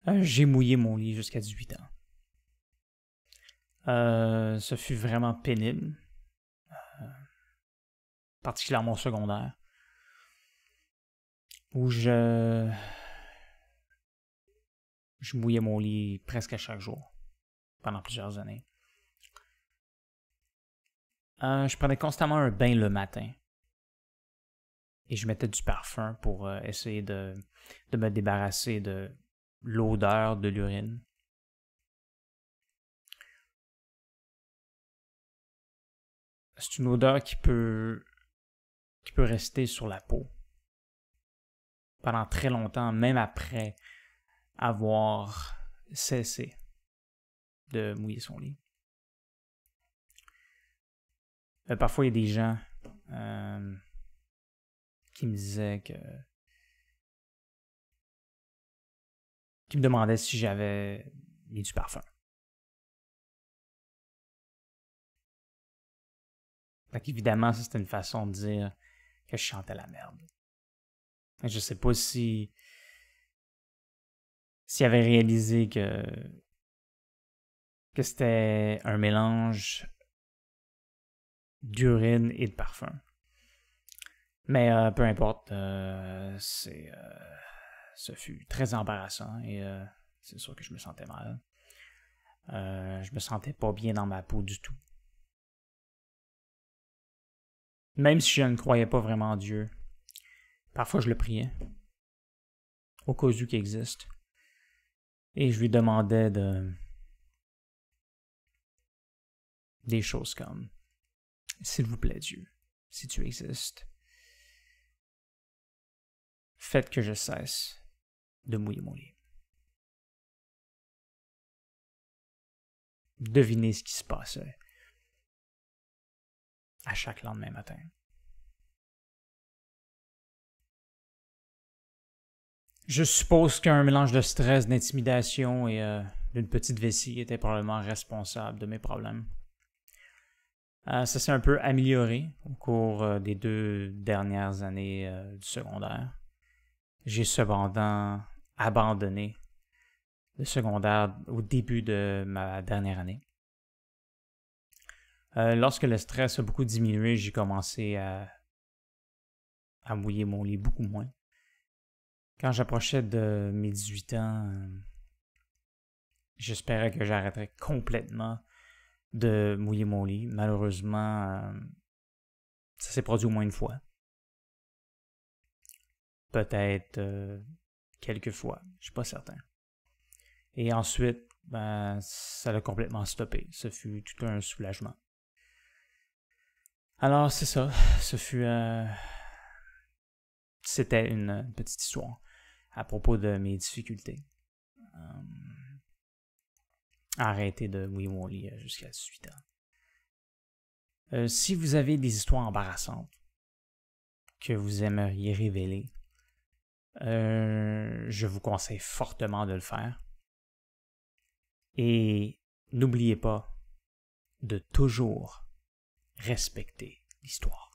J'ai mouillé mon lit jusqu'à 18 ans. Ce fut vraiment pénible, particulièrement au secondaire, où je mouillais mon lit presque à chaque jour, pendant plusieurs années. Je prenais constamment un bain le matin. Et je mettais du parfum pour essayer de me débarrasser de l'odeur de l'urine. C'est une odeur qui peut rester sur la peau pendant très longtemps, même après avoir cessé de mouiller son lit. Parfois, il y a des gens qui me disaient qui me demandaient si j'avais mis du parfum. Fait qu'évidemment, ça c'était une façon de dire que je chantais la merde. Je sais pas s'il avait réalisé que c'était un mélange d'urine et de parfum. Mais peu importe, ce fut très embarrassant et c'est sûr que je me sentais mal. Je me sentais pas bien dans ma peau du tout. Même si je ne croyais pas vraiment en Dieu, parfois je le priais, au cas où qu'il existe. Et je lui demandais des choses comme « S'il vous plaît Dieu, si tu existes, faites que je cesse de mouiller mon lit. » Devinez ce qui se passait à chaque lendemain matin. Je suppose qu'un mélange de stress, d'intimidation et d'une petite vessie était probablement responsable de mes problèmes. Ça s'est un peu amélioré au cours des 2 dernières années du secondaire. J'ai cependant abandonné le secondaire au début de ma dernière année. Lorsque le stress a beaucoup diminué, j'ai commencé à mouiller mon lit beaucoup moins. Quand j'approchais de mes 18 ans, j'espérais que j'arrêterais complètement de mouiller mon lit. Malheureusement, ça s'est produit au moins une fois. Peut-être quelques fois, je suis pas certain. Et ensuite, ça l'a complètement stoppé. Ce fut tout un soulagement. Alors, c'est ça. C'était une petite histoire à propos de mes difficultés. Arrêter de mouiller mon lit jusqu'à 18 ans. Si vous avez des histoires embarrassantes que vous aimeriez révéler, je vous conseille fortement de le faire. Et n'oubliez pas de toujours respecter l'histoire.